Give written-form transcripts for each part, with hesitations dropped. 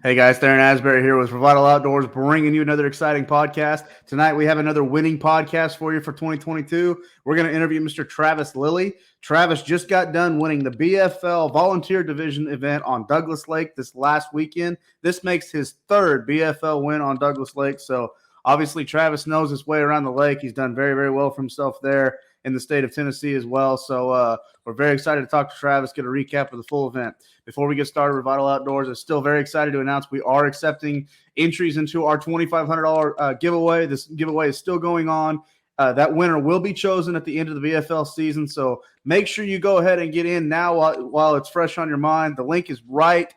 Hey guys, Theron Asbury here with Revital Outdoors, bringing you another exciting podcast. Tonight we have another winning podcast for you for 2022. We're going to interview Mr. Travis Lilly. Travis just got done winning the BFL Volunteer Division event on Douglas Lake this last weekend. This makes his third BFL win on Douglas Lake. So obviously Travis knows his way around the lake. He's done very, very well for himself there in the state of Tennessee as well. So we're very excited to talk to Travis, get a recap of the full event. Before we get started, Revital Outdoors is still very excited to announce we are accepting entries into our $2,500 giveaway. This giveaway is still going on. That winner will be chosen at the end of the BFL season. So make sure you go ahead and get in now while it's fresh on your mind. The link is right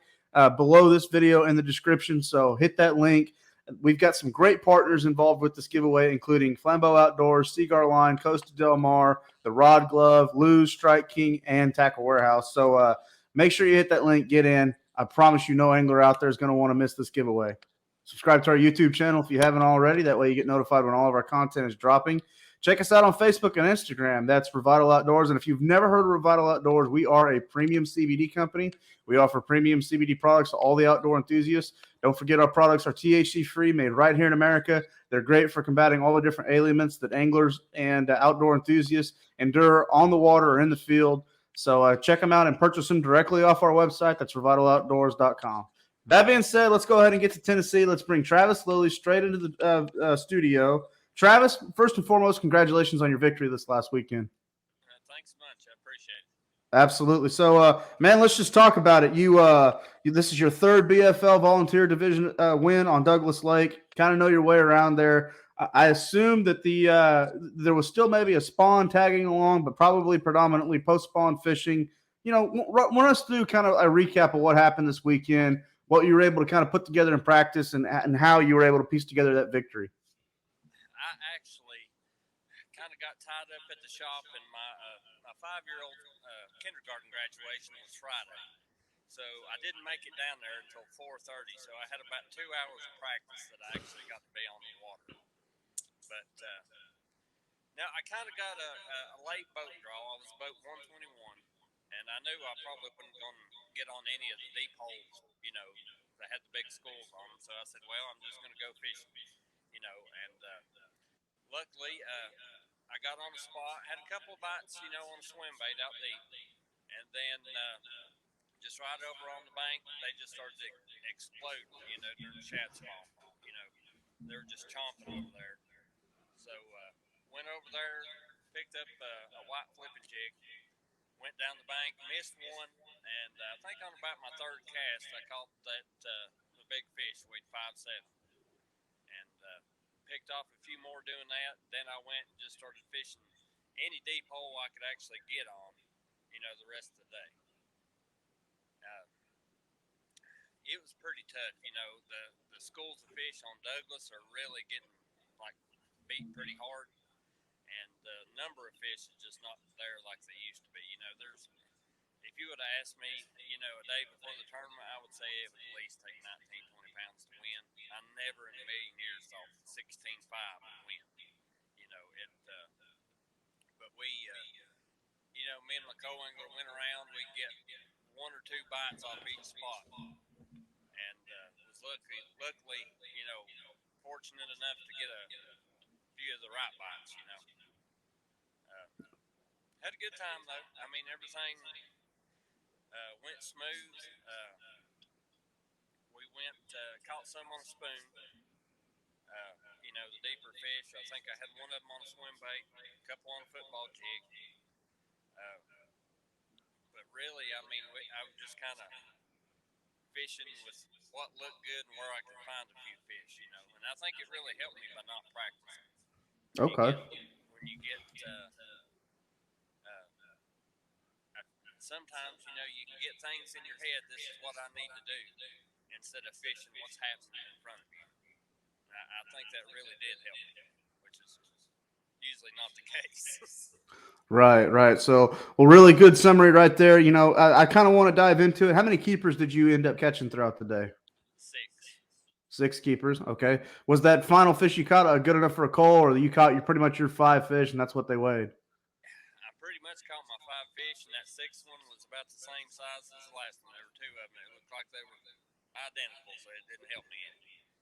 below this video in the description. So hit that link. We've got some great partners involved with this giveaway, including Flambeau Outdoors, Seagar Line, Costa Del Mar, The Rod Glove, Lou's, Strike King, and Tackle Warehouse. So make sure you hit that link, get in. I promise you no angler out there is going to want to miss this giveaway. Subscribe to our YouTube channel if you haven't already. That way you get notified when all of our content is dropping. Check us out on Facebook and Instagram. That's Revital Outdoors. And if you've never heard of Revital Outdoors, we are a premium CBD company. We offer premium CBD products to all the outdoor enthusiasts. Don't forget our products are THC-free, made right here in America. They're great for combating all the different ailments that anglers and outdoor enthusiasts endure on the water or in the field. So check them out and purchase them directly off our website. That's revitaloutdoors.com. That being said, let's go ahead and get to Tennessee. Let's bring Travis Lilly straight into the studio. Travis, first and foremost, congratulations on your victory this last weekend. Thanks much. I appreciate it. Absolutely. So, man, let's just talk about it. This is your third BFL Volunteer Division win on Douglas Lake. Kind of know your way around there. I assume that there was still maybe a spawn tagging along, but probably predominantly post-spawn fishing. You know, run us through kind of a recap of what happened this weekend, what you were able to kind of put together in practice, and how you were able to piece together that victory. I actually kind of got tied up at the shop, and my 5-year-old kindergarten graduation was Friday, so I didn't make it down there until 4:30. So I had about 2 hours of practice that I actually got to be on the water. But now I kind of got a late boat draw. I was boat 121, and I knew I probably wasn't going to get on any of the deep holes, that had the big schools on them. So I said, well, I'm just going to go fishing, and luckily, I got on the spot, had a couple of bites, on a swim bait out deep, and then just right over on the bank, they just started exploding, during the shad spawn. They were just chomping over there. So went over there, picked up a white flipping jig, went down the bank, missed one, and I think on about my third cast, I caught the big fish, weighed 5'7", and picked off a few more doing that. Then I went and just started fishing any deep hole I could actually get on, the rest of the day. It was pretty tough. The schools of fish on Douglas are really getting beat pretty hard, and the number of fish is just not there like they used to be. If you would have asked me, a day before the tournament, I would say it would at least take 19, 20 pounds to win. I never in a million years thought 16.5 would win. But we, me and my co-angler went around. We get 1 or 2 bites off each spot, and was luckily, fortunate enough to get a few of the right bites. Had a good time though. I mean, everything went smooth. We caught some on a spoon. The deeper fish. I think I had one of them on a swim bait, a couple on a football jig. But really, I mean, I was just kind of fishing with what looked good and where I could find a few fish, And I think it really helped me by not practicing. Okay. When you get sometimes, you can get things in your head, this is what I need to do, instead of fishing what's happening in front of you. I think that really did help me, which is usually not the case. Right. So, well, really good summary right there. I kind of want to dive into it. How many keepers did you end up catching throughout the day? 6 keepers. Okay. Was that final fish you caught good enough for a cull, or you caught pretty much your 5 fish and that's what they weighed? I pretty much caught my 5 fish, and that 6th one was about the same size as the last one. There were 2 of them. It looked like they were identical, so it didn't help me any.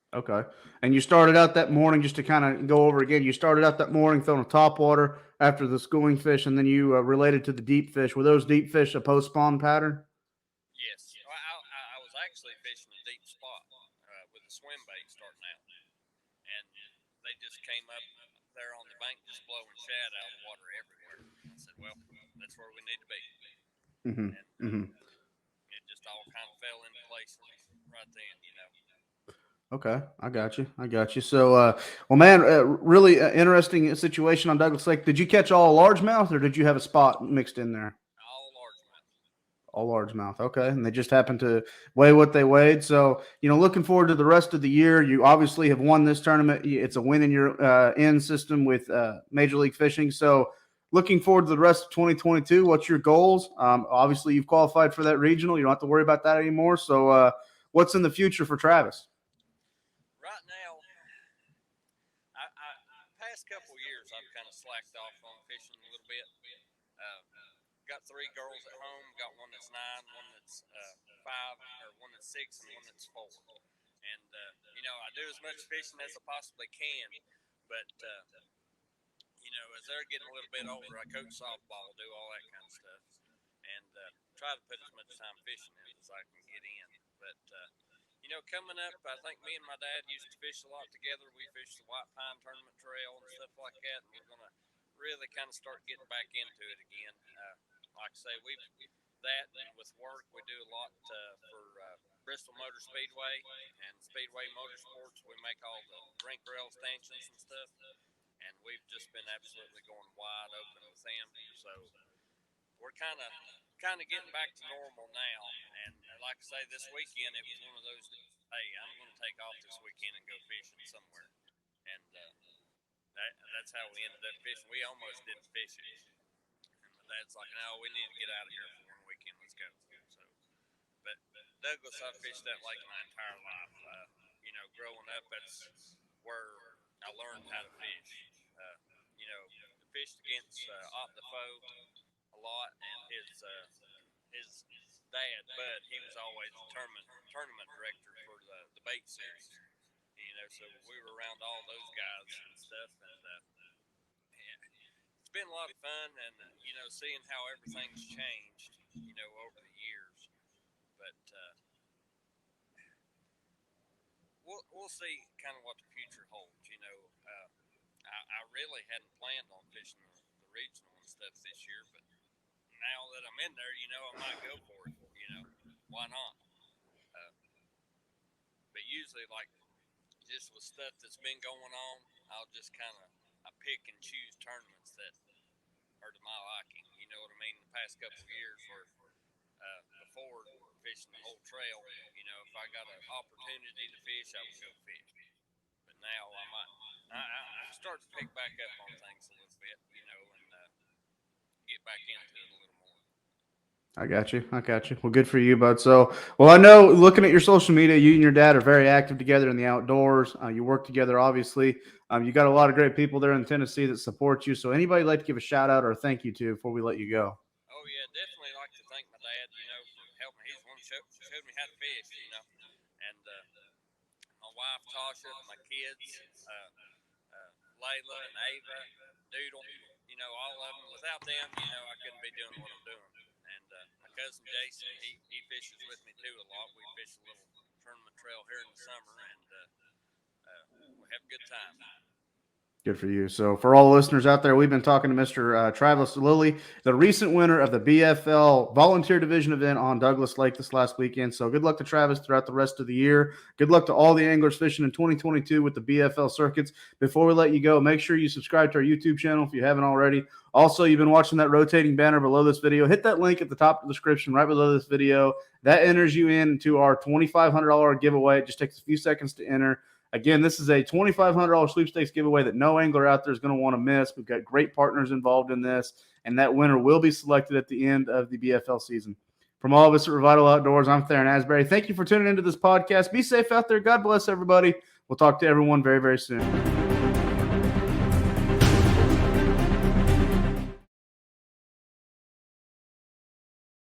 Okay. And you started out that morning, just to kind of go over again, you started out that morning throwing a top water after the schooling fish, and then you related to the deep fish. Were those deep fish a post spawn pattern? Yes, I was actually fishing a deep spot with a swim bait starting out, and they just came up there on the bank, just blowing shad out of the water everywhere. I said, "Well, that's where we need to be," Mm-hmm. and Mm-hmm. it just all kind of fell into place right then. Okay, I got you. I got you. So, well, man, really interesting situation on Douglas Lake. Did you catch all largemouth, or did you have a spot mixed in there? All largemouth. All largemouth. Okay, and they just happened to weigh what they weighed. So, looking forward to the rest of the year. You obviously have won this tournament. It's a win in your end system with Major League Fishing. So, looking forward to the rest of 2022. What's your goals? Obviously, you've qualified for that regional. You don't have to worry about that anymore. So, what's in the future for Travis? Right now, past couple years I've kind of slacked off on fishing a little bit. Uh, got 3 girls at home. Got one that's 9, one that's 5, or one that's 6, and one that's 4. And I do as much fishing as I possibly can, but as they're getting a little bit older, I coach softball, do all that kind of stuff, and try to put as much time fishing in as I can get in. But coming up, I think me and my dad used to fish a lot together. We fished the White Pine Tournament Trail and stuff like that, and we're gonna really kind of start getting back into it again. Like I say, that and with work, we do a lot for Bristol Motor Speedway and Speedway Motorsports. We make all the rink rail stanchions and stuff, and we've just been absolutely going wide open with them. So we're kind of getting back to normal now. And like I say, this weekend it was one of those. Hey, I'm going to take off this weekend and go fishing somewhere, and that's how we ended up fishing. We almost didn't fish it, and my dad's like, "No, we need to get out of here for one weekend. Let's go." So, but Douglas, I've fished that lake my entire life. Growing up, that's where I learned how to fish. Fished against Ott Defoe a lot, and his dad, Bud, he was always the tournament director for the bait series. So we were around all those guys and stuff, and it's been a lot of fun, and seeing how everything's changed, over the years. But we'll see kind of what the future holds. I really hadn't planned on fishing the regional and stuff this year, but now that I'm in there, I might go for it. Why not? But usually, like just with stuff that's been going on, I'll just I pick and choose tournaments that are to my liking. You know what I mean? The past couple of years, where before fishing the whole trail, if I got an opportunity to fish, I would go fish. But now I'm starting to pick back up on things a little bit, and get back into it a little more. I got you. I got you. Well, good for you, bud. So, well, I know looking at your social media, you and your dad are very active together in the outdoors. You work together, obviously. You got a lot of great people there in Tennessee that support you. So, anybody like to give a shout out or a thank you to before we let you go? Oh yeah, definitely like to thank my dad. For helping. He's the one who showed me how to fish. And my wife Tasha, my kids, Layla and Ava, Doodle. All of them. Without them, I couldn't be doing what I'm doing. And my cousin Jason, he fishes with me too a lot. We fish a little tournament trail here in the summer, and we have a good time. Good for you. So, for all the listeners out there, we've been talking to Mr. Travis Lilly, the recent winner of the BFL Volunteer Division event on Douglas Lake this last weekend. So, good luck to Travis throughout the rest of the year. Good luck to all the anglers fishing in 2022 with the BFL circuits. Before we let you go, make sure you subscribe to our YouTube channel if you haven't already. Also, you've been watching that rotating banner below this video. Hit that link at the top of the description right below this video. That enters you into our $2,500 giveaway. It just takes a few seconds to enter. Again, this is a $2,500 sweepstakes giveaway that no angler out there is going to want to miss. We've got great partners involved in this, and that winner will be selected at the end of the BFL season. From all of us at Revital Outdoors, I'm Theron Asbury. Thank you for tuning into this podcast. Be safe out there. God bless everybody. We'll talk to everyone very, very soon.